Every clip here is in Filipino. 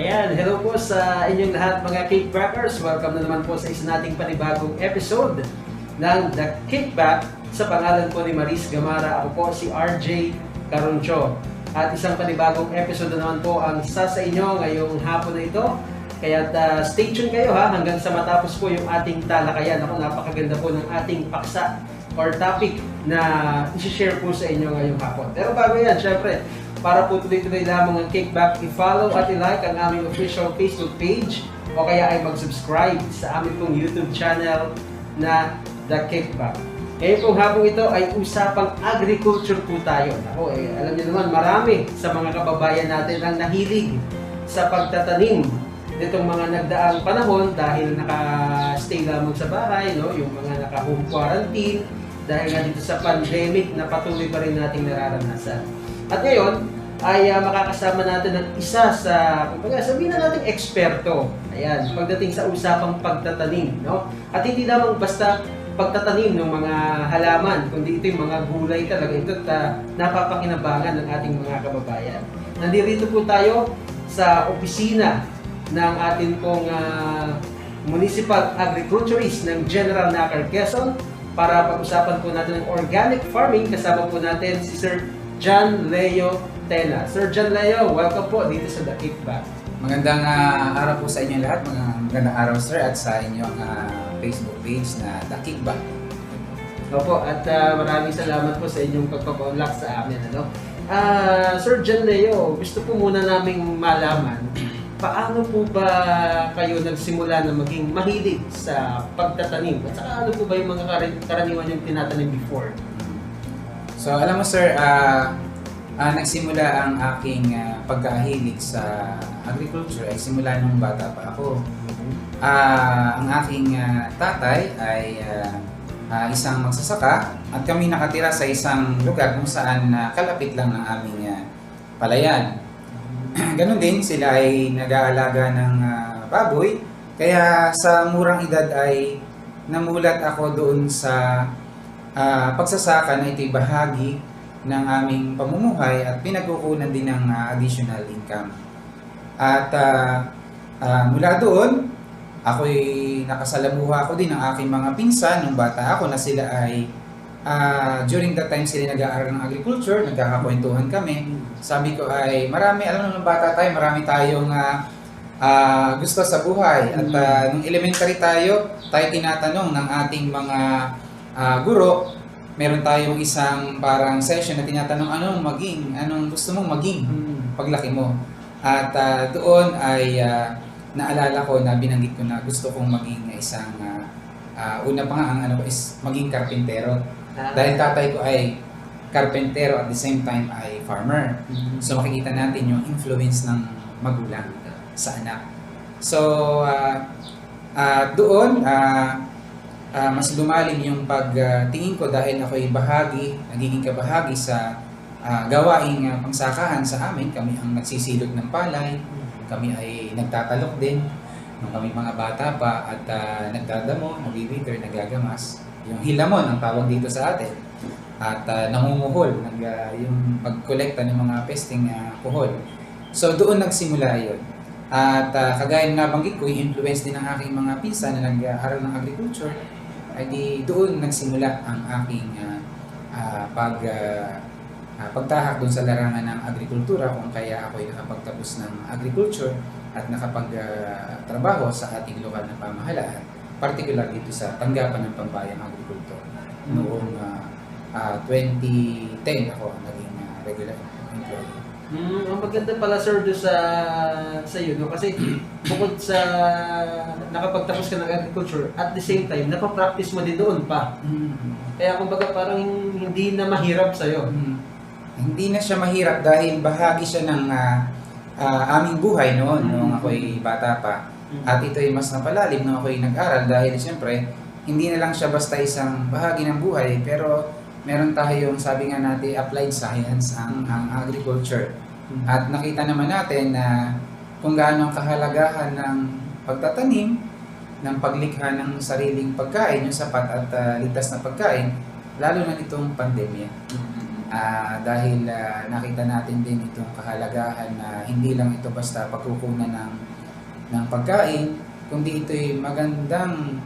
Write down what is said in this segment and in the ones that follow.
Ayan, hello po sa inyong lahat mga Kickbackers. Welcome na naman po sa isa nating panibagong episode ng The Kickback sa pangalan po ni Maris Gamara. Ako po si RJ Caroncho. At isang panibagong episode na naman po ang isa sa inyo ngayong hapon na ito. Kaya stay tuned kayo hanggang sa matapos po yung ating talakayan. Ako, napakaganda po ng ating paksa or topic na isi-share po sa inyo ngayong hapon. Pero bago yan, syempre, para po tuloy-tuloy lamang ang Kickback, i-follow at i-like ang aming official Facebook page o kaya ay mag-subscribe sa aming pong YouTube channel na The Kickback. Ngayon pong hapong ito ay usapang agriculture po tayo. Ako, alam niyo naman, marami sa mga kababayan natin ang nahilig sa pagtatanim nitong mga nagdaang panahon dahil naka-stay lamang sa bahay, no? Yung mga naka-home quarantine dahil nga dito sa pandemic na patuloy pa rin nating nararanasan. At ngayon ay makakasama natin ang isa sa, kumbaga sabihin na natin, eksperto. Ayan, pagdating sa usapang pagtatanim, no? At hindi lamang basta pagtatanim ng mga halaman, kundi ito yung mga gulay talaga. Ito napapakinabangan ng ating mga kababayan. Nandito po tayo sa opisina ng ating pong municipal agriculturist ng General Nakar, Quezon para pag-usapan po natin ng organic farming. Kasama po natin si Sir John Leo Tena. Sir John Leo, welcome po dito sa The Kickback. Magandang araw po sa inyo lahat. Magandang araw sir at sa inyong Facebook page na The Kickback. Opo, at maraming salamat po sa inyong pagpapa-unlock sa amin. Sir John Leo, gusto po muna naming malaman, paano po ba kayo nagsimula na maging mahilig sa pagtatanim? At saka ano po ba yung mga karaniwan yung tinatanim before? So alam mo sir, nagsimula ang aking pagkahilig sa agriculture ay simula nung bata pa ako. Ang aking tatay ay isang magsasaka at kami nakatira sa isang lugar kung saan kalapit lang ng aming palayan. Ganon din, sila ay nag-aalaga ng baboy, kaya sa murang edad ay namulat ako doon sa pagsasaka na ito'y bahagi ng aming pamumuhay at pinagkukunan din ng additional income. At mula doon, ako'y nakasalamuha ko din ng aking mga pinsan nung bata ako na sila ay during that time sila nag-aaral ng agriculture, nagkakakwentuhan kami. Sabi ko ay marami, alam mo nung bata tayo, marami tayong gusto sa buhay. At nung elementary tayo tinatanong ng ating mga guro, meron tayong isang parang session na tinatanong anong gusto mong maging paglaki mo. At doon ay naalala ko na binanggit ko na gusto kong maging isang una pa nga ang ano ko is maging karpintero. Dahil tatay ko ay karpentero at the same time ay farmer. So makikita natin yung influence ng magulang sa anak. So doon mas lumalim yung pagtingin ko dahil ako'y nagiging kabahagi sa gawaing pangsakahan sa amin. Kami ang nagsisilot ng palay, kami ay nagtatalok din nung kami mga bata pa at nagdadamo, nabibiter, nagagamas. Yung hilamon ang tawag dito sa atin. At namumuhol, yung pagkolekta ng mga pesting kuhol. So doon nagsimula yun. At kagaya na nabanggit ko, yung influence din ng aking mga pinsan na nag-aaral ng agriculture, ay di doon nagsimula ang aking pagtahak doon sa larangan ng agrikultura, kung kaya ako ay nakapagtapos ng agriculture at nakapagtrabaho sa ating lokal na pamahalaan, particular dito sa tanggapan ng Pambayang Agrikultor. Noong 2010 ako naging regular employee. Ang maganda pala sir doon sa iyo, no? Kasi bukod sa nakapagtapos ka ng agriculture, at the same time, napapractice mo din doon pa. Kaya kumbaga parang hindi na mahirap sa iyo. Hindi na siya mahirap dahil bahagi siya ng aming buhay noon nung ako'y bata pa. At ito ay mas napalalim nung ako'y nag-aral dahil siyempre, hindi na lang siya basta isang bahagi ng buhay, pero meron tayong, sabi nga natin, applied science ang agriculture. At nakita naman natin na kung gaano ang kahalagahan ng pagtatanim, ng paglikha ng sariling pagkain, yung sapat at ligtas na pagkain, lalo na nitong pandemya. Dahil nakita natin din itong kahalagahan na hindi lang ito basta pagkukunan ng pagkain, kundi ito'y magandang,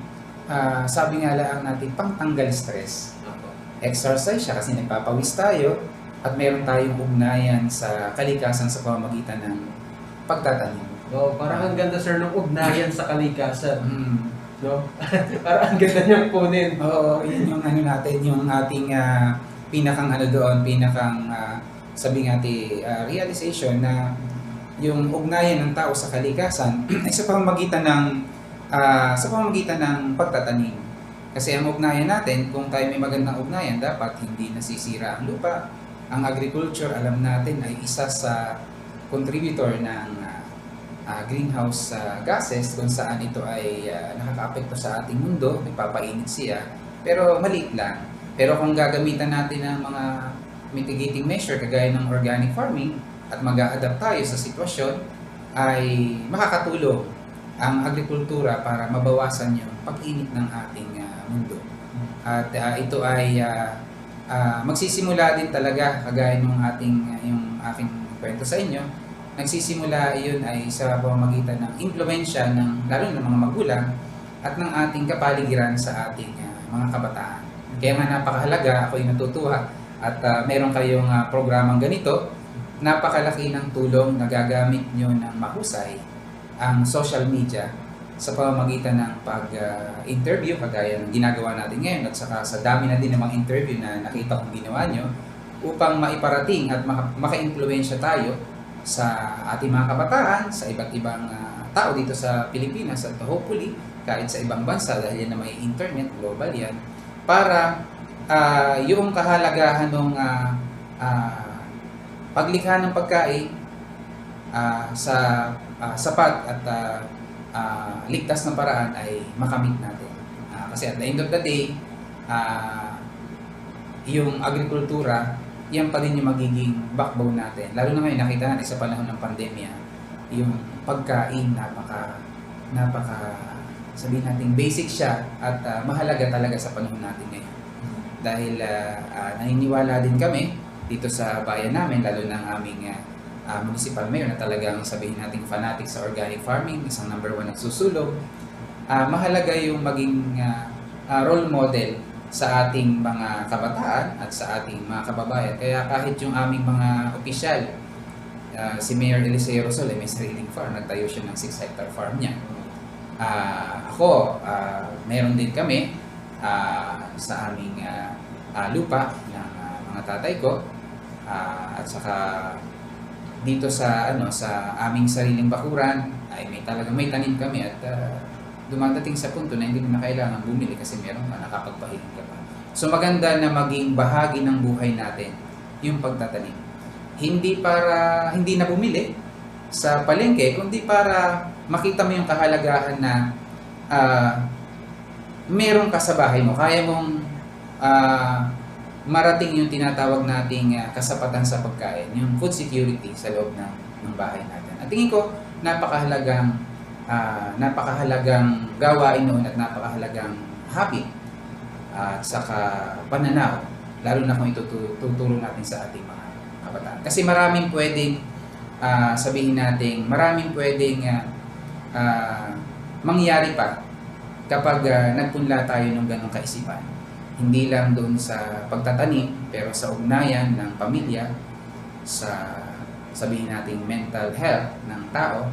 sabi nga lang natin, pangtanggal stress. Exercise siya kasi nagpapawis tayo at meron tayong ugnayan sa kalikasan sa pamamagitan ng pagtatanim. So, parang ang ganda sir ng ugnayan sa kalikasan. Mm. No? Parang ang ganda niyang kunin. Oo, yun yung ano natin, yung ating pinakang ano doon, sabi natin, realization na yung ugnayan ng tao sa kalikasan ay sa pamamagitan ng pagtatanim. Kasi ang ugnayan natin, kung tayo may magandang ugnayan, dapat hindi nasisira ang lupa. Ang agriculture, alam natin, ay isa sa contributor ng greenhouse gases kung saan ito ay nakaka-apekto sa ating mundo, nagpapainit siya, pero maliit lang. Pero kung gagamitan natin ng mga mitigating measure kagaya ng organic farming at mag-a-adapt tayo sa sitwasyon, ay makakatulong ang agrikultura para mabawasan yung pag-init ng ating mundo. At ito ay magsisimula din talaga kagaya ng yung aking kwento sa inyo. Nagsisimula iyon ay sa pamamagitan ng impluwensya ng lalo ng mga magulang at ng ating kapaligiran sa ating mga kabataan. Kaya nga napakahalaga, ako'y natutuwa at meron kayong programang ganito. Napakalaki ng tulong na gagamit nyo ng mahusay ang social media sa pamamagitan ng pag-interview kagaya ng ginagawa natin ngayon at saka sa dami na din ng mga interview na nakita kong ginawa nyo upang maiparating at maka-impluwensya tayo sa ating mga kabataan, sa iba't ibang tao dito sa Pilipinas at hopefully kahit sa ibang bansa dahil yan na may internet, global yan, para yung kahalagahan ng paglikha ng pagkain sa sapat at ligtas na paraan ay makamit natin. Kasi at the end of the day, yung agrikultura, yan pa din yung magiging backbone natin. Lalo na ngayon, nakita natin sa panahon ng pandemya, yung pagkain, sabihin natin, basic siya at mahalaga talaga sa panahon natin ngayon. Dahil naniniwala din kami dito sa bayan namin, lalo ng aming municipal mayor na talagang sabihin natin fanatic sa organic farming, isang number 1 nagsusulong. Mahalaga yung maging role model sa ating mga kabataan at sa ating mga kababayan. Kaya kahit yung aming mga opisyal, si Mayor Eliseo Rosol ay may sariling farm, nagtayo siya ng 6-hectare farm niya. Ako, meron din kami sa aming lupa ng mga tatay ko at saka dito sa aming sariling bakuran ay may tanim kami at dumadating sa punto na hindi na kailangan bumili kasi meron ka, nakapagpahiling ka pa. So maganda na maging bahagi ng buhay natin yung pagtatanim. Hindi na bumili sa palengke, kundi para makita mo yung kahalagahan na meron ka sa bahay mo. Kaya mong marating yung tinatawag nating kasapatan sa pagkain, yung food security sa loob ng bahay natin. At tingin ko, napakahalagang gawain noon at napakahalagang habit at saka pananaw, lalo na kung itutulong natin sa ating mga kabataan. Kasi maraming pwedeng mangyari pa kapag nagpunla tayo ng ganong kaisipan. Hindi lang doon sa pagtatanim, pero sa ugnayan ng pamilya, sa sabihin nating mental health ng tao,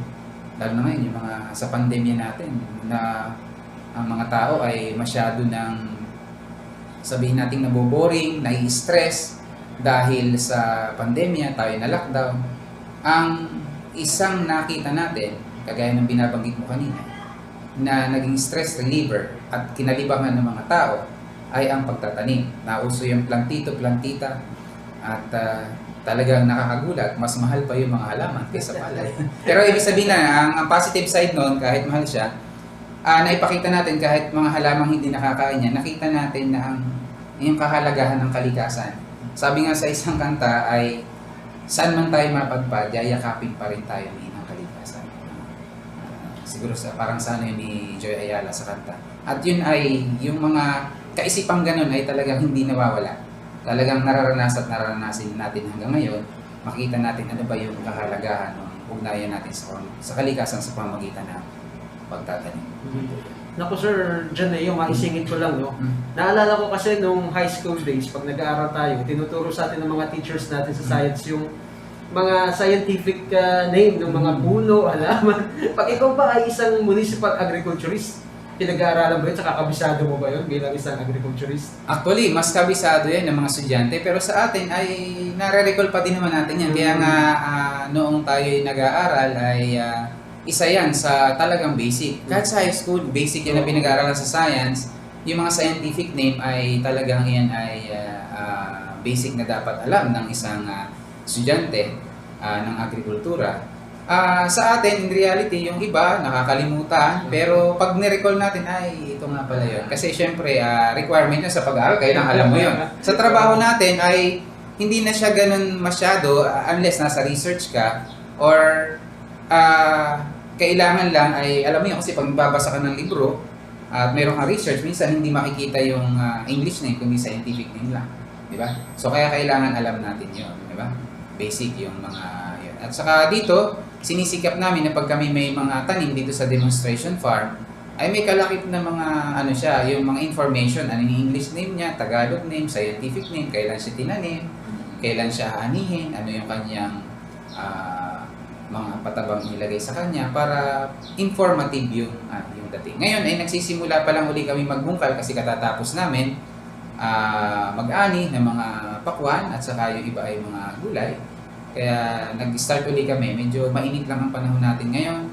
lalo na ngayon yung sa pandemya natin na ang mga tao ay masyado ng sabihin nating naboboring, nai-stress dahil sa pandemya, tayo na lockdown. Ang isang nakita natin, kagaya ng binabanggit mo kanina, na naging stress reliever at kinalibangan ng mga tao ay ang pagtatanim. Nauso yung plantita at talagang nakakagulat, mas mahal pa yung mga halaman kaysa palay. Pero ibig sabihin na, ang positive side nun, kahit mahal siya, naipakita natin kahit mga halamang hindi nakakain niya, nakita natin na yung kahalagahan ng kalikasan. Sabi nga sa isang kanta ay, saan man tayo mapadpad, yayakapin pa rin tayo ng kalikasan. Siguro parang sana yun ni Joy Ayala sa kanta. At yun ay, yung mga kaisipang ganun ay talagang hindi nawawala talagang nararanasin natin hanggang ngayon, makita natin ano ba yung kahalagahan ng ugnayan natin sa kalikasan sa pamamagitan ng pagtatanim. Naku sir, dyan na yung maisingit ko lang, no? Naalala ko kasi nung high school days, pag nag-aaral tayo, tinuturo sa atin ng mga teachers natin sa science yung mga scientific name ng mga puno, halaman. Pag ikaw ba ay isang municipal agriculturist, pinag-aaralan ba yun? Sa kabisado mo ba yun bilang isang agriculturist? Actually, mas kabisado yan ng mga estudyante, pero sa atin ay nare-recall pa din naman natin yan. Kaya nga noong tayo nag-aaral ay isa yan sa talagang basic. Kahit sa high school, basic yan na pinag-aaralan sa science. Yung mga scientific name ay talagang yan ay basic na dapat alam ng isang estudyante ng agrikultura. Sa atin, in reality, yung iba nakakalimutan, pero pag ni-recall natin, ay ito nga pala yun. Kasi syempre, requirement na sa pag-aaral, kaya alam mo yun. Sa trabaho natin ay hindi na siya ganun masyado unless nasa research ka or kailangan lang ay, alam mo yun, kasi pag babasa ka ng libro at mayroon kang research, minsan hindi makikita yung English name, kundi scientific name lang. Diba? So, kaya kailangan alam natin yun. Diba? Basic yung mga yun. At saka dito, sinisikap namin na pag kami may mga tanim dito sa demonstration farm, ay may kalakip na mga ano siya, yung mga information, ano yung English name niya, Tagalog name, scientific name, kailan siya tinanim, kailan siya aanihin, ano yung kanyang mga patabang ilagay sa kanya para informative yung dating. Ngayon ay nagsisimula pa lang uli kami magbungkal kasi katatapos namin mag-ani ng mga pakwan at saka yung iba ay mga gulay. Kaya nag-start uli kami, medyo mainit lang ang panahon natin ngayon.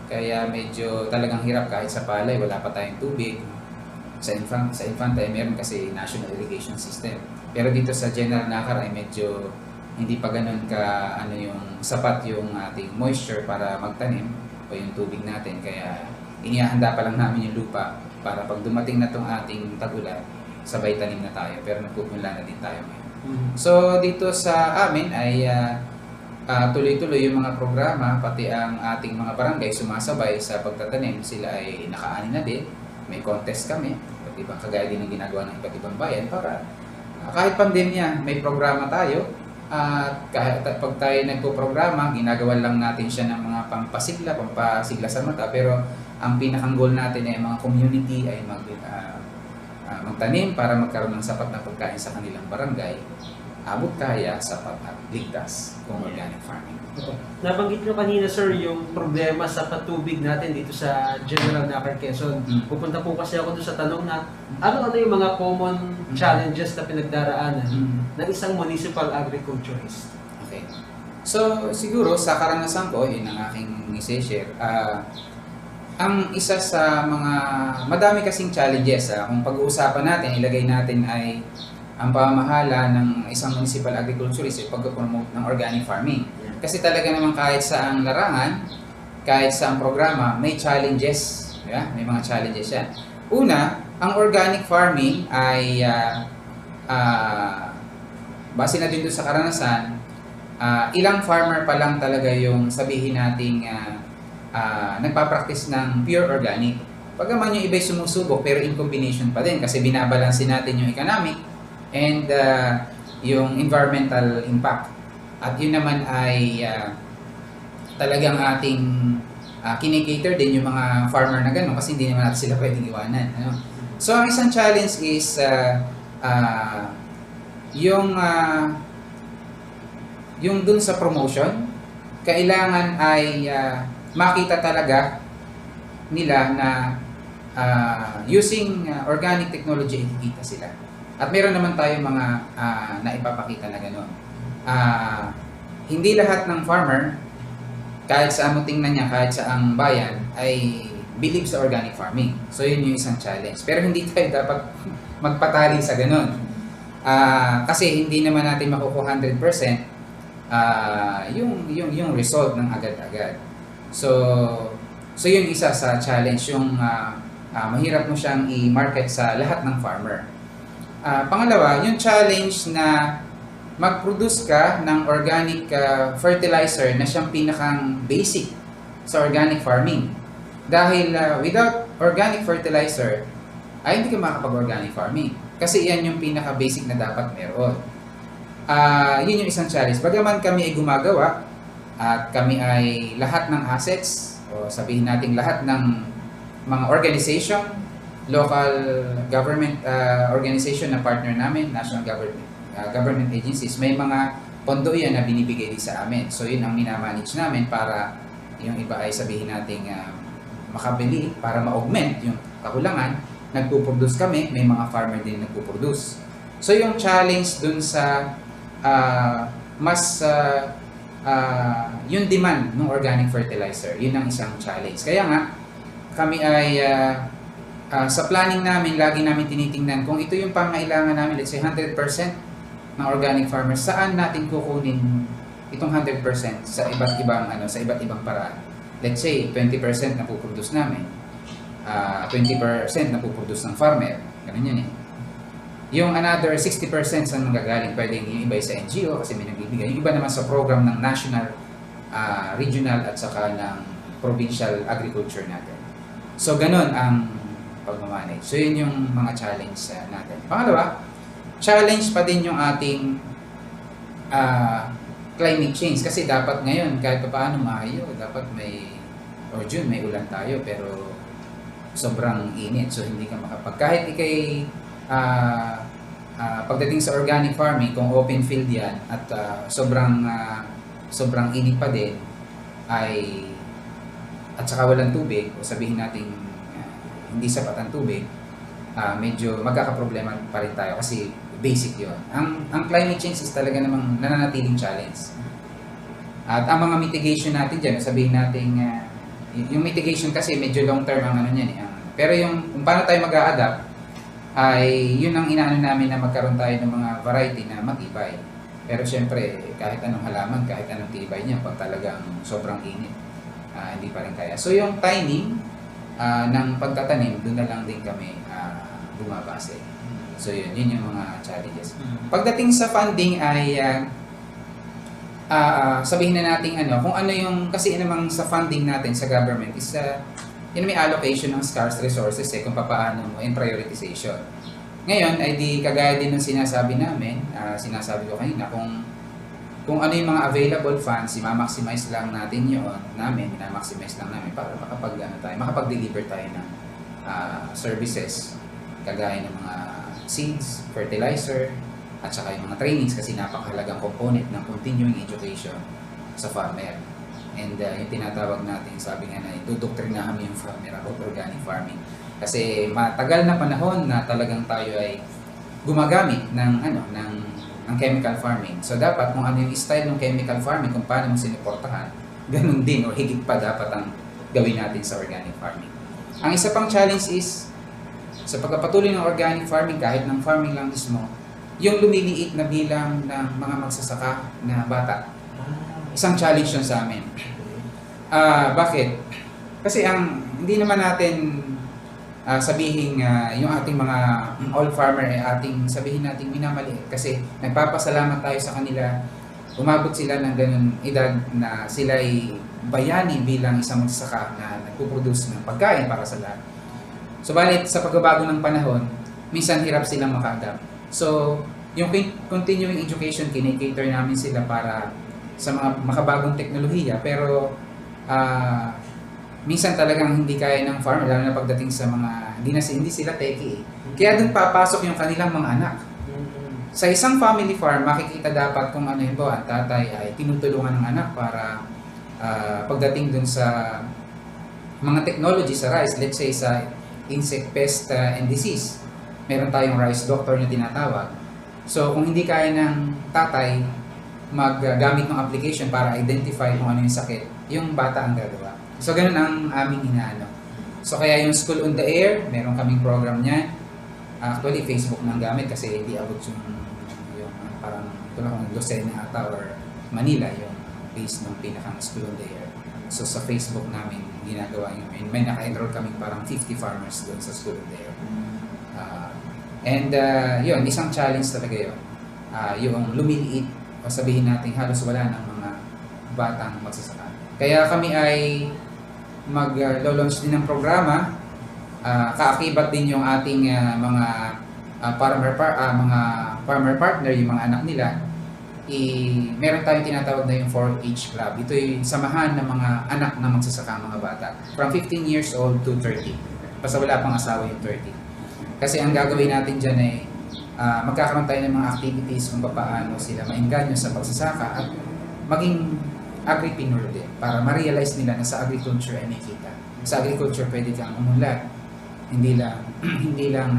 Kaya medyo talagang hirap kahit sa palay, wala pa tayong tubig. Sa Infantay, meron kasi National Irrigation System. Pero dito sa General Nakar ay medyo hindi pa ganun ka yung sapat yung ating moisture para magtanim o yung tubig natin. Kaya inihahanda pa lang namin yung lupa para pag dumating na tong ating tag-ulan, sabay tanim na tayo. Pero nagpupunla na din tayo ngayon. So dito sa amin ay tuloy-tuloy yung mga programa, pati ang ating mga barangay sumasabay sa pagtatanim. Sila ay nakaani na din, may contest kami, iba't ibang kagaya din ng ginagawa ng iba't ibang bayan para kahit pandemya may programa tayo. At kahit pag tayo nagpo-programa, ginagawa lang natin siya ng mga pampasigla sa mata, pero ang pinakang goal natin ay mga community ay magtanim para magkaroon ng sapat na pagkain sa kanilang barangay, abot kaya, sapat at ligtas kung organic farming. Nabanggit nyo kanina sir yung problema sa patubig natin dito sa General Nakar, Quezon. Pupunta po kasi ako doon sa tanong na ano yung mga common challenges na pinagdaraanan ng isang municipal agriculturist. Okay. So siguro sa karanasan ko, yun ang aking i-share. Ang isa sa mga madami kasing challenges, kung pag-uusapan natin, ilagay natin ay ang pamamahala ng isang municipal agriculturist ay pag-promote ng organic farming. Kasi talaga naman kahit sa ang larangan, kahit sa ang programa, may challenges. Yeah? May mga challenges yan. Una, ang organic farming ay base na din doon sa karanasan, ilang farmer pa lang talaga yung sabihin nating nagpa-practice ng pure organic. Pagaman yung iba'y sumusubok pero in combination pa din kasi binabalansin natin yung economic and yung environmental impact. At yun naman ay talagang ating kinikater din yung mga farmer na gano'n kasi hindi naman natin sila pwedeng iwanan. Ano? So ang isang challenge is yung dun sa promotion, kailangan ay makita talaga nila na using organic technology, ikikita sila. At meron naman tayong mga naipapakita na gano'n. Hindi lahat ng farmer, kahit sa mo tingnan niya, kahit sa ang bayan, ay believe sa organic farming. So yun yung isang challenge. Pero hindi tayo dapat magpatali sa gano'n. Kasi hindi naman natin makukuha 100% yung result ng agad-agad. So yun isa sa challenge, yung mahirap mo siyang i-market sa lahat ng farmer. Pangalawa, yung challenge na mag-produce ka ng organic fertilizer na siyang pinakang basic sa organic farming. Dahil without organic fertilizer, ay hindi ka makakapag-organic farming. Kasi yan yung pinaka-basic na dapat meron. Yun yung isang challenge. Bagaman kami ay gumagawa at kami ay lahat ng assets o sabihin natin lahat ng mga organization, local government organization na partner namin, national government agencies, may mga pondo yan na binibigay din sa amin. So yun ang minamanage namin para yung iba ay sabihin natin makabili para ma-augment yung kakulangan. Nagpo-produce kami, may mga farmer din nagpo-produce. So yung challenge dun sa yung demand ng organic fertilizer, yun ang isang challenge. Kaya nga, kami ay sa planning namin, lagi namin tinitingnan kung ito yung pangailangan namin, let's say 100% ng organic farmers, saan natin kukunin itong 100% sa iba't ibang paraan. Let's say 20% na puproduce namin, 20% na puproduce ng farmer, ganun yun eh. Yung another 60% saan manggagaling, pwedeng yung iba sa NGO kasi may nagbibigay, yung iba naman sa program ng national, regional at saka ng provincial agriculture natin. So ganun ang pag-manage. So yun yung mga challenge natin. Pangalawa, challenge pa din yung ating climate change kasi dapat ngayon kahit paano Mayo, dapat June may ulan tayo pero sobrang init so hindi ka kahit ikay pagdating sa organic farming kung open field yan at sobrang init pa din at saka walang tubig o sabihin natin hindi sapat ang tubig, medyo magkakaproblema pa rin tayo kasi basic yon. Ang climate change is talaga namang nananatiling challenge. At ang mga mitigation natin dyan, sabihin natin, yung mitigation kasi medyo long term ang ano yan. Pero yung kung paano tayo mag-a-adapt, ay yun ang inaano namin na magkaroon tayo ng mga variety na matibay. Pero syempre, kahit anong halaman, kahit anong tibay niya, pag talagang sobrang init, hindi pa rin kaya. So yung timing ng pagtatanim, doon na lang din kami bumabase. So yun yung mga challenges. Pagdating sa funding ay sabihin na natin kung ano yung kasi namang sa funding natin sa government is yun may allocation ng scarce resources kung paano mo in prioritization. Ngayon ay di kagaya din ng sinasabi namin, sinasabi ko kanina kung ano yung mga available funds, i-maximize lang natin yun minamaximize lang namin para makapag-deliver tayo ng services kagaya ng mga seeds, fertilizer, at saka yung mga trainings kasi napakahalagang component ng continuing education sa farmer. And yung tinatawag natin, sabi nga na idodoktrinahan yung farmer about organic farming. Kasi matagal na panahon na talagang tayo ay gumagamit ng chemical farming. So dapat kung ano yung style ng chemical farming, kung paano mo sinuportahan, ganun din o higit pa dapat ang gawin natin sa organic farming. Ang isa pang challenge is sa pagpapatuloy ng organic farming, kahit ng farming lang mismo, yung lumiliit na bilang ng mga magsasaka na bata. Isang challenge yun sa amin. Bakit? Kasi hindi naman natin sabihin yung ating mga all farmer sabihin natin minamaliit kasi nagpapasalamat tayo sa kanila. Umabot sila ng ganun edad na sila ay bayani bilang isang magsasaka na nagpuproduce ng pagkain para sa lahat. Subalit sa pagbabago ng panahon, minsan hirap silang maka-adapt. So, yung continuing education, kinikater namin sila para sa mga makabagong teknolohiya, pero minsan talagang hindi kaya ng farmer, lalo na pagdating sa mga, hindi sila techie. Kaya dun papasok yung kanilang mga anak. Sa isang family farm, makikita dapat kung ano yun ang tatay ay tinutulungan ng anak para pagdating dun sa mga technology sa rice, let's say sa insect pest and disease, meron tayong rice doctor na tinatawag. So kung hindi kaya ng tatay maggamit ng application para identify kung ano yung sakit, yung bata ang gagawa. So ganun ang aming inaano. So kaya yung School on the Air, meron kaming program niya. Actually Facebook nang gamit kasi hindi abot yung parang ito lang kung Lucena ata or Manila yung base ng pinakang School on the Air. So sa Facebook namin ginagawa yun. May naka-enroll kaming parang 50 farmers doon sa School on the Air. Yun, isang challenge talaga yun. Yung lumiliit o sabihin natin halos wala ng mga batang magsasaka. Kaya kami ay mag-launch din ng programa. Kaakibat din yung ating mga mga farmer partner, yung mga anak nila, meron tayong tinatawag na yung 4-H Club. Ito yung samahan ng mga anak na magsasaka mga bata. From 15 years old to 30. Basta wala pang asawa yung 30. Kasi ang gagawin natin dyan ay magkakaroon tayo ng mga activities kung paano sila maengganyo sa pagsasaka at maging agripreneur din para ma-realize nila na sa agriculture ay may kita. Sa agriculture pwede kang umunlad. Hindi lang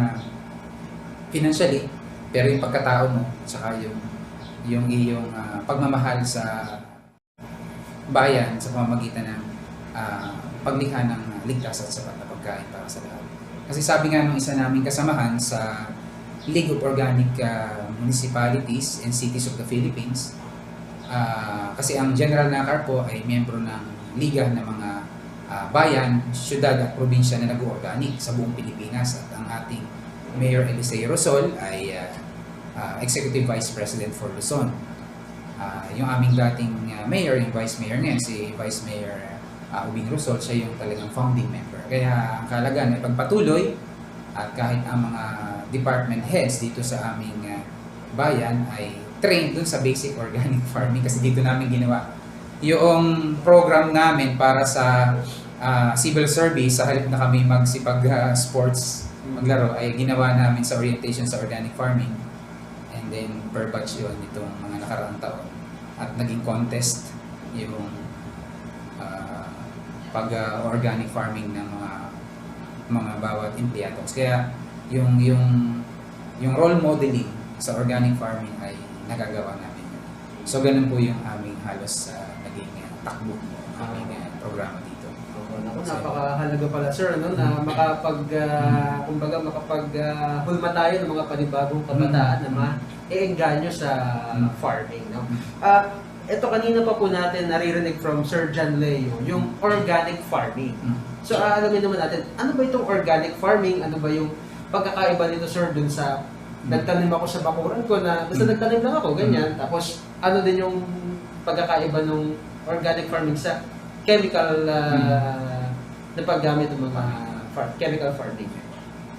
financially, pero yung pagkatao mo, saka yung iyong pagmamahal sa bayan sa pamamagitan ng paglikha ng ligtas at sapat na pagkain para sa lahat. Kasi sabi nga nung isa naming kasamahan sa League of Organic Municipalities and Cities of the Philippines, kasi ang General Nakar po ay miyembro ng liga ng mga bayan, syudad at probinsya na nag-organic sa buong Pilipinas, at ang ating Mayor Eliseo Rosol ay Executive Vice President for Luzon. Yung aming dating mayor, yung Vice Mayor ngayon, si Vice Mayor Ubing Rosol, siya yung talagang founding member. Kaya ang kahalagaan ay pagpatuloy at kahit ang mga department heads dito sa aming bayan ay trained dun sa basic organic farming, kasi dito namin ginawa yung program namin para sa civil service. Sa halip na kami magsipag sports, maglaro, ay ginawa namin sa orientation sa organic farming, and then per batch yun itong mga nakaraang taon, at naging contest yung pag-organic farming ng mga bawat empleados. Kaya yung role modeling sa organic farming ay nagagawa namin yun. So ganun po yung aming halos naging takbo ng aming programa dito. Napakahalaga pala, sir, no, na kumbaga hulma tayo ng mga panibagong kabataan na ma-eengganyo sa farming, no? Ito kanina pa po natin naririnig from Sir John Leo, yung organic farming. So alamin naman natin, ano ba itong organic farming? Ano ba yung pagkakaiba nito, sir, dun sa nagtanim ako sa bakuran ko na basta nagtanim lang ako, ganyan. Tapos ano din yung pagkakaiba ng organic farming sa chemical na paggamit ng mga chemical farming?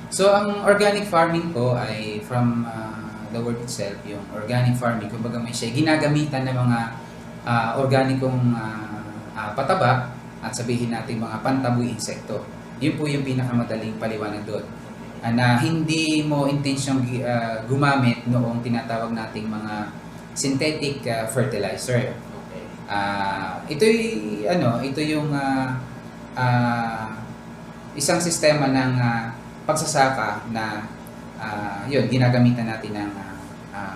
So ang organic farming ko ay from the word itself, yung organic farming, kumbaga may siya ginagamitan ng mga organikong pataba at sabihin natin mga pantaboy insekto. Yun po yung pinakamadaling paliwanag doon. Na hindi mo intensyong gumamit noong tinatawag nating mga synthetic fertilizer. Ito yung isang sistema ng pagsasaka na yun, ginagamitan natin ng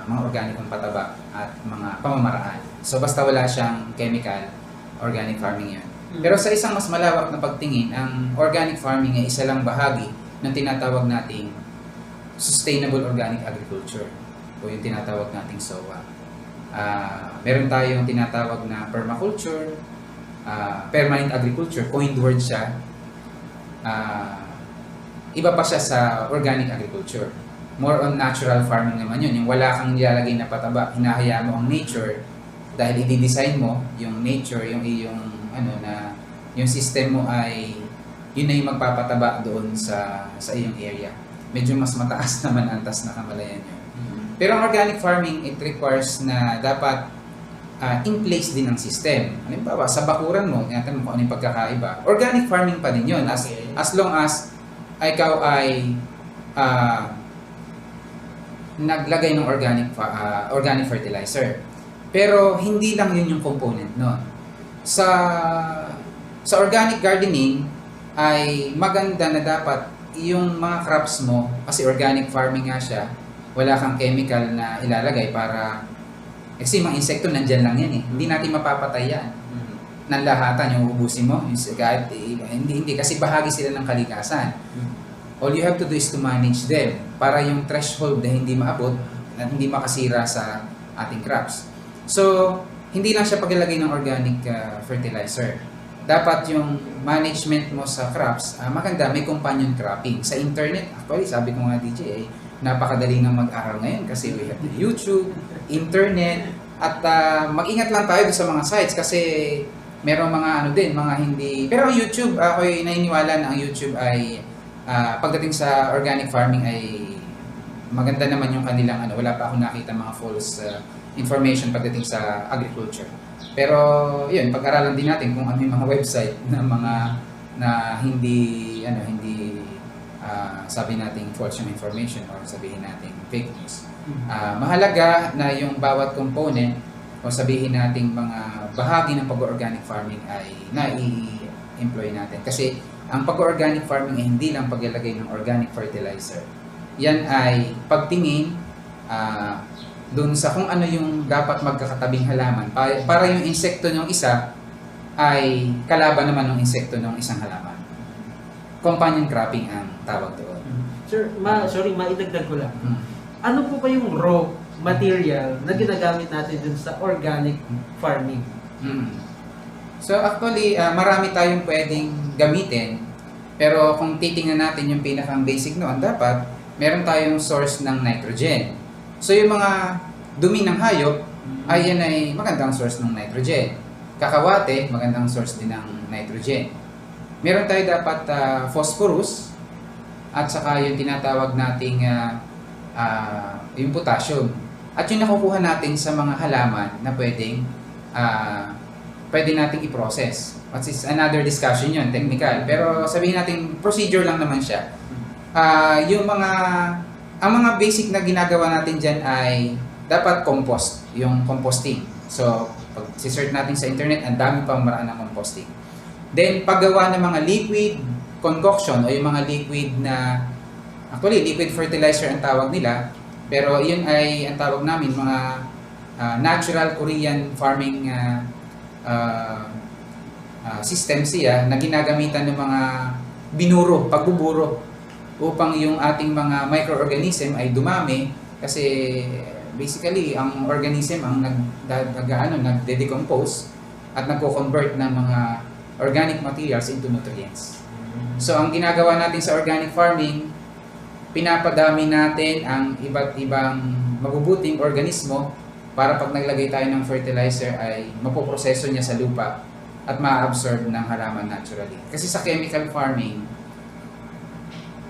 mga organikong pataba at mga pamamaraan. So basta wala siyang chemical, organic farming yun. Pero sa isang mas malawak na pagtingin, ang organic farming ay isa lang bahagi ng tinatawag nating sustainable organic agriculture, o yung tinatawag nating SOA. Meron tayong tinatawag na permaculture, permanent agriculture, coined word siya. Iba pa siya sa organic agriculture. More on natural farming naman yun. Yung wala kang nilalagay na pataba, hinahayaan mo ang nature dahil i-design mo yung nature, yung yung system mo ay yun na yung magpapataba doon sa iyong area. Medyo mas mataas naman antas na kamalayan yun. Pero ang organic farming, it requires na dapat in place din ang system. Halimbawa, sa bakuran mo, natin mo kung ano yung pagkakaiba. Organic farming pa din yun. As long as ikaw ay naglagay ng organic fertilizer. Pero hindi lang yun yung component nun. Sa organic gardening ay maganda na dapat yung mga crops mo, kasi organic farming nga siya, wala kang chemical na ilalagay para kasi mga insekto nandyan lang yan eh. Hindi natin mapapatay yan. Nanlahatan yung ubusin mo. Kahit, hindi kasi bahagi sila ng kalikasan. All you have to do is to manage them para yung threshold na hindi maabot at hindi makasira sa ating crops. So, hindi lang siya paglalagay ng organic fertilizer. Dapat yung management mo sa crops, maganda, may companion cropping. Sa internet, actually, sabi ko nga DJ, napakadali nang mag-aral ngayon kasi we have YouTube, internet, at mag-ingat lang tayo sa mga sites kasi merong mga mga hindi. Pero ang YouTube, ako'y naniniwala na ang YouTube ay pagdating sa organic farming ay maganda naman yung kanilang wala pa akong nakita mga false information pagdating sa agriculture. Pero yun, pag-aralan din natin kung ano yung mga website na hindi sabi nating false yung information or sabihin nating fake news. Mahalaga na yung bawat component o sabihin nating mga bahagi ng pag-organic farming ay nai-employ natin. Kasi ang pag-organic farming ay hindi lang paglalagay ng organic fertilizer. Yan ay pagtingin dun sa kung ano yung dapat magkakatabing halaman para yung insekto ng isa ay kalaban naman ng insekto ng isang halaman. Companion cropping ang tawag doon. Sir, maidagdag ko lang. Ano po ba yung raw material na ginagamit natin dun sa organic farming? So actually, marami tayong pwedeng gamitin, pero kung titingnan natin yung pinakang basic noon, dapat meron tayong source ng nitrogen. So yung mga dumi ng hayop, yan ay magandang source ng nitrogen. Kakawate, magandang source din ng nitrogen. Meron tayo dapat phosphorus at saka yung tinatawag nating yung potassium. At yung nakukuha natin sa mga halaman na pwede nating i-process. Which is another discussion yun, technical. Pero sabihin natin, procedure lang naman siya. Ang mga basic na ginagawa natin dyan ay dapat compost, yung composting. So, pag si-search natin sa internet, ang dami pang maraan ng composting. Then, paggawa ng mga liquid concoction o yung mga liquid na, actually, liquid fertilizer ang tawag nila, pero yun ay ang tawag namin, mga natural Korean farming system siya na ginagamitan ng mga pagbuburo upang yung ating mga microorganism ay dumami kasi basically ang organism ang nagde-decompose at nagko-convert ng mga organic materials into nutrients. So ang ginagawa natin sa organic farming, pinapadami natin ang iba't ibang mabubuting organismo para pag naglagay tayo ng fertilizer ay mapoproseso niya sa lupa at ma-absorb ng halaman naturally. Kasi sa chemical farming,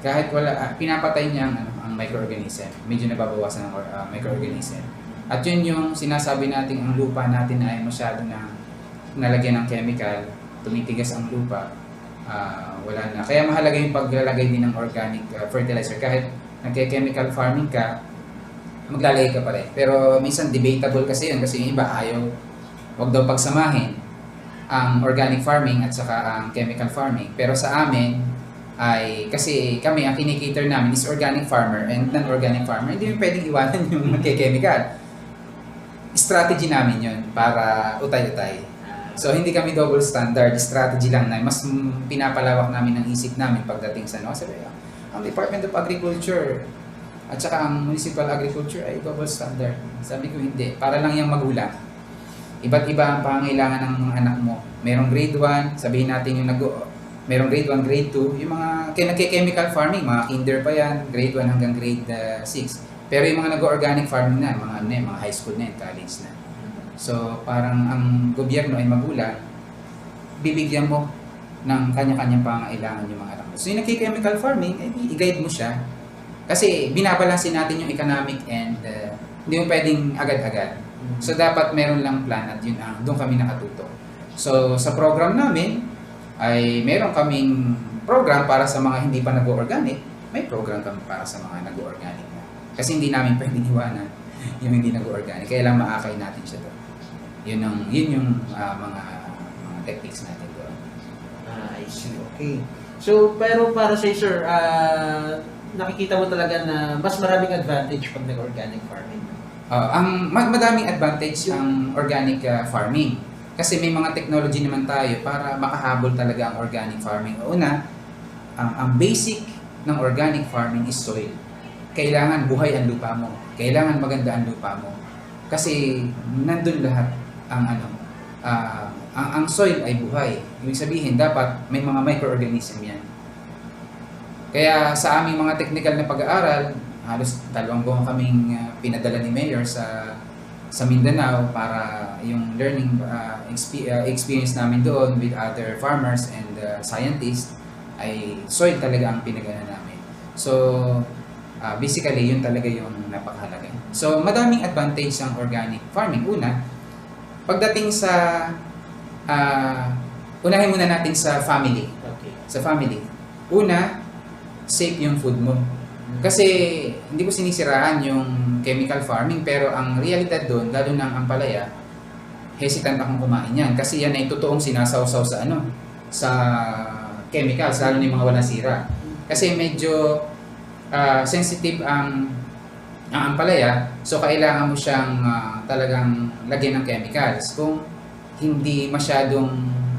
kahit pinapatay niya ang microorganism, medyo nababawasan ang microorganism. At yun yung sinasabi natin, ang lupa natin ay masyado na nalagyan ng chemical, tumitigas ang lupa, wala na. Kaya mahalaga yung paglalagay din ng organic fertilizer. Kahit nagke-chemical farming ka, maglalagay ka pa rin. Pero minsan debatable kasi yun, kasi yung iba wag daw pagsamahin ang organic farming at saka ang chemical farming. Pero sa amin, ay kasi kami ang kinikater namin is organic farmer and non-organic farmer. Hindi mo pwedeng iwanan yung magke-chemical. Strategy namin yun para utay-utay. So hindi kami double standard, strategy lang na mas pinapalawak namin ang isip namin pagdating sa sabi, ang Department of Agriculture at saka ang Municipal Agriculture ay double standard. Sabi ko hindi, para lang yung magulang. Iba't iba ang pangangailangan ng mga anak mo. Merong grade 1, sabihin natin yung merong grade 1, grade 2, yung mga nagke-chemical farming, mga kinder pa yan, grade 1 hanggang grade 6. Pero yung mga nag-organic farming na, mga high school na, college na. So, parang ang gobyerno ay magulang, bibigyan mo ng kanya-kanyang pangangailangan yung mga anak mo. So, yung nagki-chemical farming, i-guide mo siya. Kasi binabalansin natin yung economic and hindi mo pwedeng agad-agad. So, dapat meron lang plan at yun doon kami nakatuto. So, sa program namin, ay meron kaming program para sa mga hindi pa nag-organic, may program kami para sa mga nag-organic na. Kasi hindi namin pwedeng iwanan yung hindi nag-organic. Kaya lang maakay natin siya doon. Yun yung mga techniques natin doon. I see. Okay. So, pero para sa sir, nakikita mo talaga na mas maraming advantage pag nag-organic farming. Ang madaming advantage ang organic farming. Kasi may mga technology naman tayo para makahabol talaga ang organic farming. Una, ang basic ng organic farming is soil. Kailangan buhay ang lupa mo. Kailangan maganda ang lupa mo. Kasi nandun lahat ang soil ay buhay. Ibig sabihin, dapat may mga microorganism yan. Kaya sa aming mga technical na pag-aaral, halos 2 buwan kaming pinadala ni Mayor sa Mindanao para yung learning experience namin doon with other farmers and scientists ay soil talaga ang pinagana namin. So, basically, yun talaga yung napakahalaga. So, madaming advantage ang organic farming. Una, pagdating sa, unahin muna natin sa family. Okay. Sa family. Una, safe yung food mo. Kasi, hindi ko sinisiraan yung chemical farming, pero ang realidad doon, lalo na ang ampalaya, hesitant akong kumain yan. Kasi yan ay totoong sinasawsaw sa chemicals, lalo na yung mga walang sira. Kasi medyo sensitive ang ampalaya, so kailangan mo siyang talagang lagyan ng chemicals. Kung hindi masyadong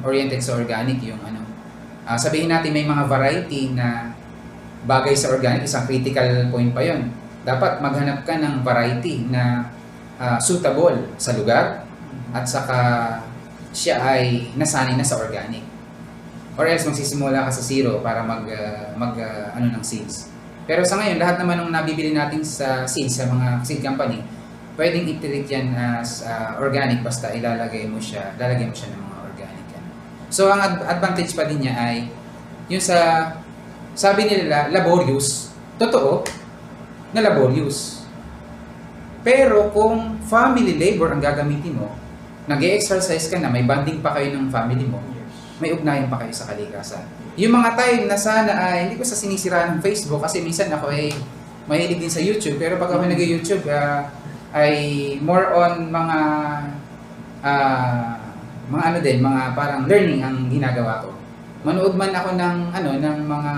oriented sa organic yung sabihin natin may mga variety na bagay sa organic, isang critical point pa yon. Dapat maghanap ka ng variety na suitable sa lugar at saka siya ay nasanay na sa organic. Or else magsisimula ka sa zero para ng seeds. Pero sa ngayon, lahat naman ng nabibili natin sa seeds, sa mga seed company, pwedeng i-treat yan as organic basta lalagyan mo siya ng mga organic. So ang advantage pa din niya ay yung sabi nila laborious, totoo na laborious. Pero kung family labor ang gagamitin mo, nag-e-exercise ka na, may bonding pa kayo ng family mo, may ugnayan pa kayo sa kalikasan. Yung mga time na sana ay, hindi ko sa sinisiraan ng Facebook kasi minsan ako ay mahilig din sa YouTube, pero pag ako nag-YouTube ay more on mga mga parang learning ang ginagawa ko. Manood man ako ng mga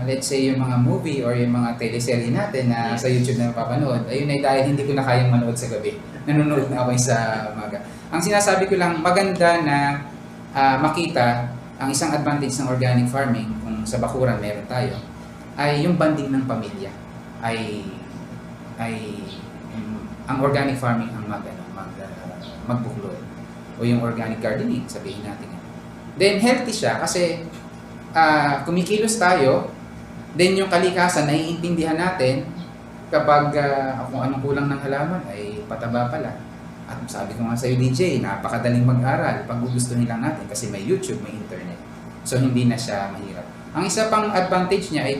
let's say yung mga movie or yung mga teleserye natin na sa YouTube na napapanood, ayun ay dahil hindi ko na kayang manood sa gabi. Nanonood na ako sa umaga. Ang sinasabi ko lang, maganda na makita ang isang advantage ng organic farming, kung sa bakuran meron tayo, ay yung bonding ng pamilya. Ang organic farming ang magbuklod. O yung organic gardening, sabihin natin. Then healthy siya kasi kumikilos tayo, then yung kalikasan, naiintindihan natin kapag kung anong kulang ng halaman ay pataba pala. At sabi ko nga sa'yo DJ, napakadaling mag-aral pag gugustuhin lang natin kasi may YouTube, may internet. So hindi na siya mahirap. Ang isa pang advantage niya ay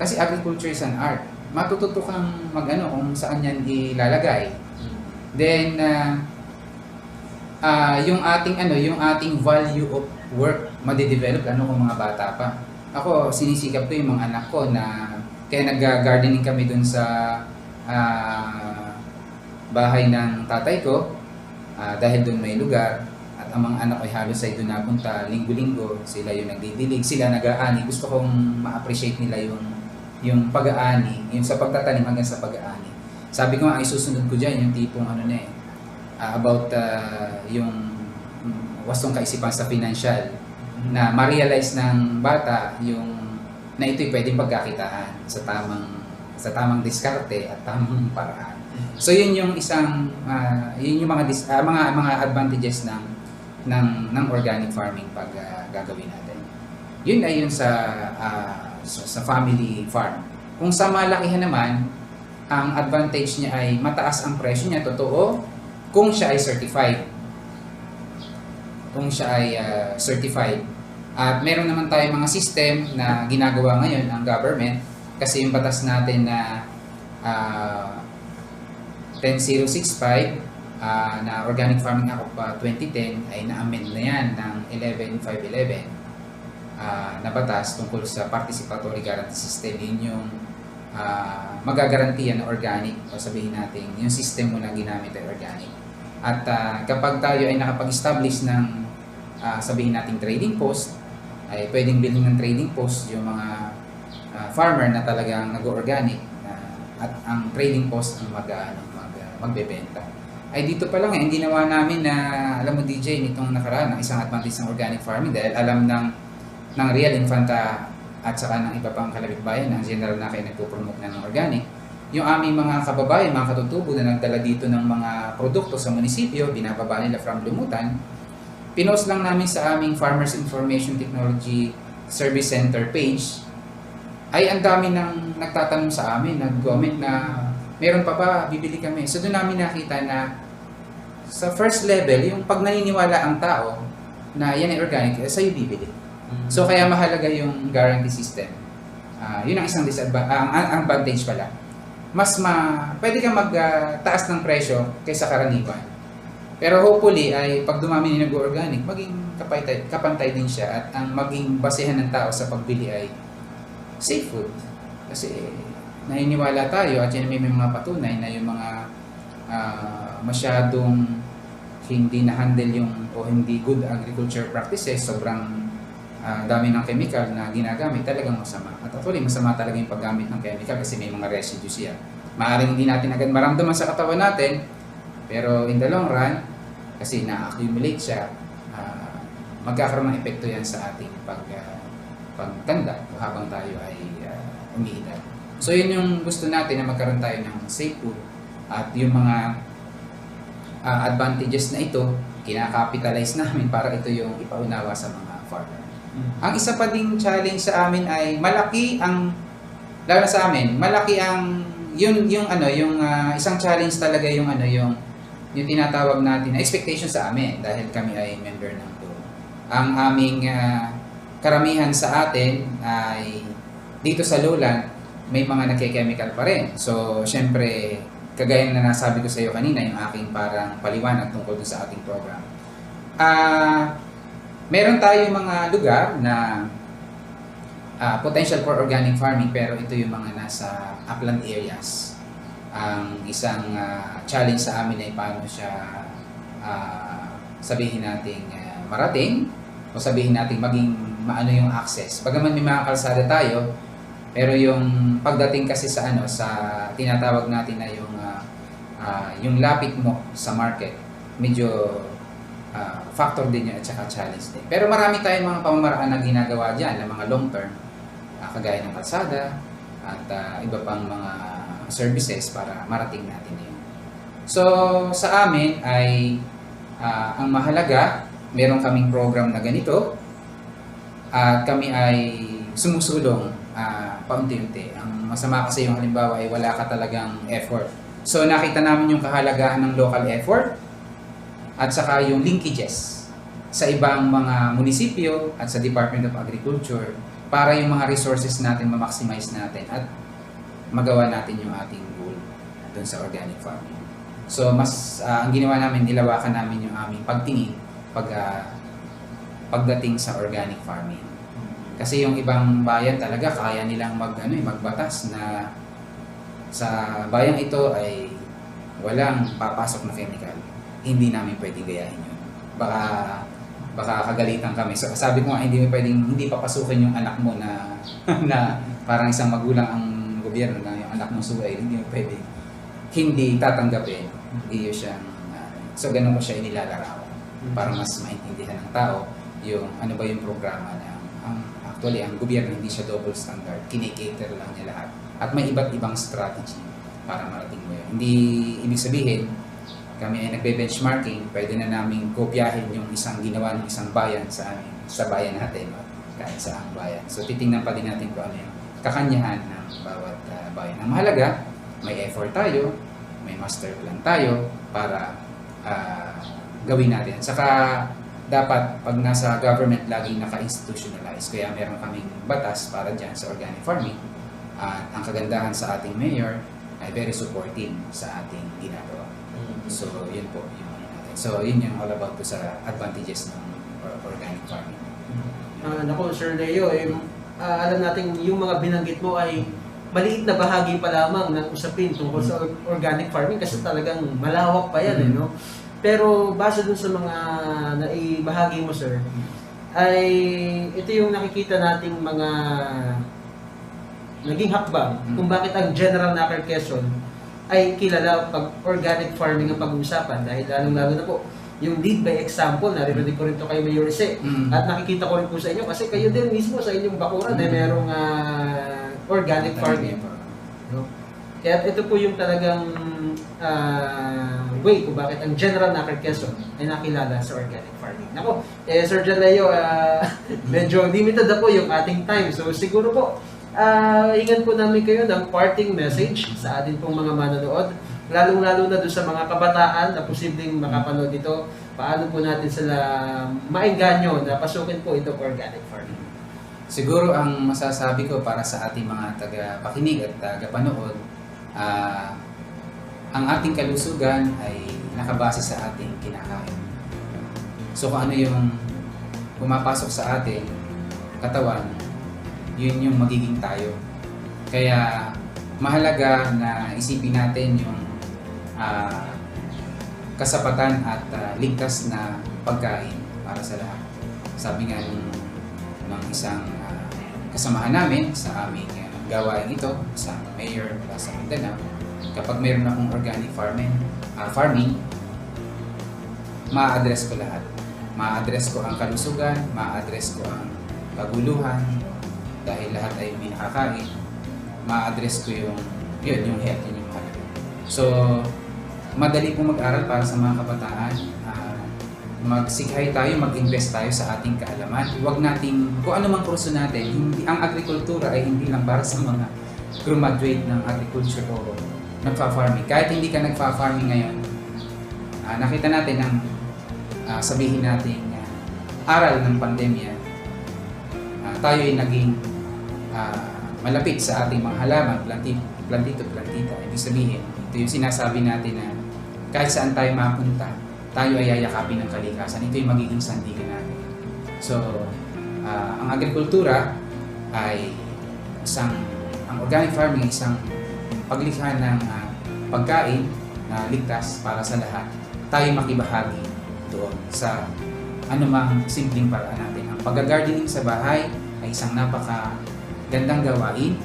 kasi agriculture is an art. Matututo kang kung saan yan ilalagay. Then yung ating value of work madidevelop kung mga bata pa. Ako sinisikap ko yung mga anak ko na kaya nag-gardening kami dun sa bahay ng tatay ko dahil doon may lugar at ang mga anak ay halos ay doon napunta linggo-linggo, sila yung nagdidilig, sila nag-aani. Gusto kong ma-appreciate nila yung pag-aani, yung sa pagtatanim hanggang sa pag-aani. Sabi ko nga, ay susunod ko dyan yung tipong about yung wastong kaisipan sa financial na ma-realize ng bata na ito'y pwedeng pagkakitaan sa tamang diskarte at tamang paraan. So yun yung isang yun yung mga advantages ng organic farming pag gagawin natin. Yun ay yun sa family farm. Kung sa malakihan naman, ang advantage niya ay mataas ang presyo niya, totoo, kung siya ay certified. Kung siya ay certified. At meron naman tayong mga system na ginagawa ngayon ang government kasi yung batas natin na 10065 na Organic Farming Act of 2010 ay na-amend na yan ng 11511 na batas tungkol sa Participatory Guarantee System. Yun yung magagarantiyan na organic o sabihin natin yung system mo na ginamit ay organic. At kapag tayo ay nakapag-establish ng sabihin natin trading post, ay pwedeng bilhin ng trading post yung mga farmer na talagang nag-organic at ang trading post ang magbebenta. Ay dito pa lang hindi ginawa namin na alam mo DJ nitong nakaraan ang isang advantage ng organic farming dahil alam ng Real Infanta at saka ng iba pang kalabit-bayan na general na kayo nagpo-promote na ng organic. Yung aming mga kababayan, mga katutubo na nagdala dito ng mga produkto sa munisipyo, binababa nila from Lumutan, pinost lang namin sa aming Farmers Information Technology Service Center page, ay ang dami nang nagtatanong sa amin, nag-comment na meron pa ba, bibili kami. So doon namin nakita na sa first level, yung pag naniniwala ang tao na yan ay organic, sa'yo bibili. So kaya mahalaga yung guarantee system. Yun ang isang ang advantage pala. Pwede kang magtaas ng presyo kaysa karaniwan. Pero hopefully ay pag dumami ni nag-organic, maging kapantay din siya at ang maging basehan ng tao sa pagbili ay safe food. Kasi naniniwala tayo at yan may mga patunay na yung mga masyadong hindi na-handle o hindi good agriculture practices, sobrang dami ng chemical na ginagamit, talagang masama. At actually, masama talaga yung paggamit ng chemical kasi may mga residues siya. Maaaring hindi natin agad maramdaman sa katawan natin, pero in the long run, kasi na-accumulate siya, magkakaroon ng epekto yan sa ating pagtanda habang tayo ay umiidad. So yun yung gusto natin na magkaroon tayo ng safe food at yung mga advantages na ito, kinakapitalize namin para ito yung ipaunawa sa mga farmer. Ang isa pa ding challenge sa amin ay lalo sa amin, malaki ang isang challenge talaga yung tinatawag natin na expectation sa amin dahil kami ay member ng DOE. Ang aming karamihan sa atin ay dito sa lowland may mga nagke-chemical pa rin. So, syempre, kagaya na nasabi ko sa iyo kanina, yung aking parang paliwanag tungkol sa ating program. Meron tayong mga lugar na potential for organic farming pero ito yung mga nasa upland areas. Ang isang challenge sa amin ay paano siya sabihin nating marating o sabihin nating maging maano yung access. Bagaman may mga kalsada tayo, pero yung pagdating kasi sa tinatawag natin na yung lapit mo sa market, medyo factor din yun at saka challenge din. Pero marami tayong mga pamamaraan na ginagawa dyan, na mga long term, kagaya ng kalsada at iba pang mga services para marating natin yun. So sa amin ay ang mahalaga, meron kaming program na ganito at kami ay sumusulong paunti-unti. Ang masama kasi yung halimbawa ay wala ka talagang effort. So nakita namin yung kahalagahan ng local effort at saka yung linkages sa ibang mga munisipyo at sa Department of Agriculture para yung mga resources natin ma-maximize natin at magawa natin yung ating goal dun sa organic farming. So ang ginawa namin, nilawakan namin yung aming pagtingin pagdating sa organic farming. Kasi yung ibang bayan talaga kaya nilang magbatas na sa bayang ito ay walang papasok na chemical. Hindi namin pwedeng gayahin yun. Baka kagalitan kami. So sabi ko nga, hindi papasukin yung anak mo na na parang isang magulang ang gobyerno na yung anak mo suway, hindi mo pwedeng hindi tatanggapin. Iyo siyang so ganun ko siya inilalarawan para mas maintindihan ng tao yung ano ba yung programa na actually, ang gobyerno hindi siya double standard. Kinikater lang niya lahat. At may iba't ibang strategy para marating mo yun. Hindi ibig sabihin, kami ay nagbe-benchmarking, pwede na namin kopyahin yung isang ginawa ng isang bayan sa bayan natin, kahit sa ang bayan. So, titingnan pa din natin kung ano yung kakanyahan ng bawat bayan. Ang mahalaga, may effort tayo, may master plan tayo para gawin natin. Saka, dapat pag nasa government laging naka-institutionalize. Kaya meron kaming batas para dyan sa organic farming. At ang kagandahan sa ating mayor ay very supportive sa ating ginagawa. So, yun po yung natin. So, yun yung all about sa advantages ng organic farming. Naku, Sir Leo, alam natin yung mga binanggit mo ay maliit na bahagi pa lamang ng usapin tungkol sa organic farming kasi talagang malawak pa yan, no? Pero base dun sa mga naibahagi mo, sir, ay ito yung nakikita nating mga naging hakbang kung bakit ang General Naker Quezon ay kilala pag organic farming ang pag-uusapan dahil lalong-lalo na po yung lead by example, naririnig ko rin ito kay Mayor Jose at nakikita ko rin po sa inyo kasi kayo din mismo sa inyong bakuran ay merong organic farming. No? Kaya ito po yung talagang way kung bakit ang General Naker Quezon ay nakilala sa organic farming. Nako, Sir John Leo, medyo limited na po yung ating time. So siguro po, hingan po namin kayo ng parting message sa atin pong mga manonood lalong-lalo na doon sa mga kabataan na posibleng makapanood ito, paano po natin sila maengganyo na pasukin po ito for organic farming? Siguro ang masasabi ko para sa ating mga tagapakinig at tagapanood, ang ating kalusugan ay nakabase sa ating kinakain. So kung ano yung pumapasok sa ating katawan, yun yung magiging tayo. Kaya mahalaga na isipin natin yung kasapatan at ligtas na pagkain para sa lahat. Sabi nga ng isang kasamahan namin sa aming gawain ito, sa mayor mula sa Mindanao, kapag mayroon akong organic farming, ma-address ko lahat. Ma-address ko ang kalusugan, ma-address ko ang kaguluhan, dahil lahat ay may nakakain. Ma-address ko yung health, yun yung mahalaga. So, madali pong mag-aral para sa mga kabataan. Magsikhay tayo, mag-invest tayo sa ating kaalaman. Huwag nating, kung ano mang kurso natin, ang agrikultura ay hindi lang para sa mga graduate ng agriculture o nagfa-farming. Kahit hindi ka nagfa-farming ngayon, nakita natin ang sabihin natin aral ng pandemya, tayo ay naging malapit sa ating mga halaman, plantito. Ibig sabihin, ito yung sinasabi natin na kahit saan tayo mapunta, tayo ay yayakapin ng kalikasan. Ito yung magiging sandigan natin. So, ang agrikultura ay ang organic farming ay isang paglikha ng pagkain na ligtas para sa lahat. Tayo makibahagi doon sa anumang simpleng paraan natin. Ang pag-gardening sa bahay ay isang napaka-gandang gawain.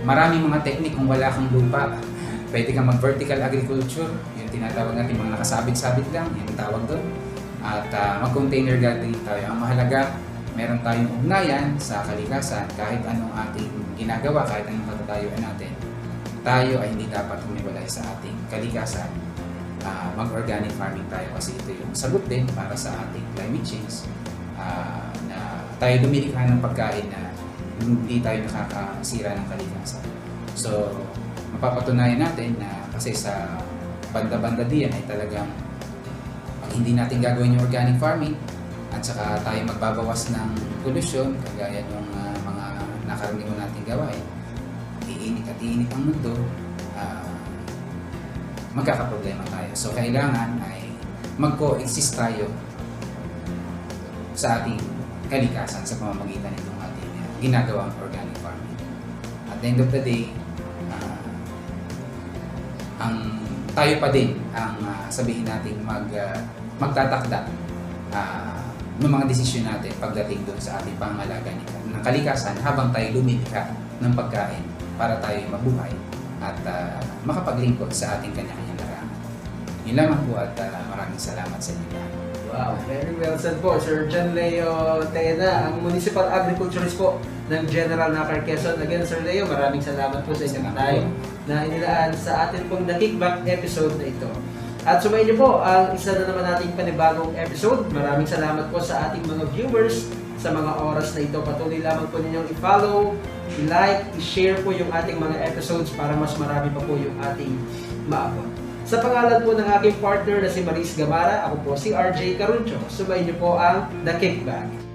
Maraming mga technique kung wala kang lupa. Pwede kang mag-vertical agriculture, yung tinatawag natin mga nakasabit-sabit lang, yung tawag doon. At mag-container gardening tayo. Ang mahalaga, meron tayong ugnayan sa kalikasan kahit anong ating ginagawa, kahit anong katatayuan natin. Tayo ay hindi dapat humiwalay sa ating kalikasan. Mag-organic farming tayo kasi ito yung sagot din para sa ating climate change, na tayo dumilikha ng pagkain na hindi tayo nakakasira ng kalikasan. So, mapapatunayan natin na kasi sa banda-banda diyan ay talagang pag hindi natin gagawin yung organic farming at saka tayo magbabawas ng pollution kagaya ng mga nakaraniwan natin gawain, iinit at iinit ang mundo, magkakaproblema tayo. So, kailangan ay mag-coexist tayo sa ating kalikasan sa pamamagitan nitong ating ginagawang organic farming. At the end of the day, tayo pa din ang sabihin natin magtatakda ng mga desisyon natin pagdating doon sa ating pangangalaga ng kalikasan habang tayo lumilikha ng pagkain para tayo mabuhay at makapaglingkod sa ating kanya-kanyang larangan. Yun lamang po at maraming salamat sa inyo lahat. Wow, very well said po, Sir John Leo Tena, ang Municipal Agriculturist po ng General Nakar Quezon. Again, Sir Leo, maraming salamat po sa inyong time na inilaan sa atin pong The Kickback episode na ito. At sumayin niyo po ang isa na naman nating panibagong episode. Maraming salamat po sa ating mga viewers sa mga oras na ito. Patuloy lamang po ninyong i-follow, i-like, i-share po yung ating mga episodes para mas marami pa po yung ating maabot. Sa pangalan po ng aking partner na si Maris Gamara, ako po si RJ Caruncho. Sumayin niyo po ang The Kickback.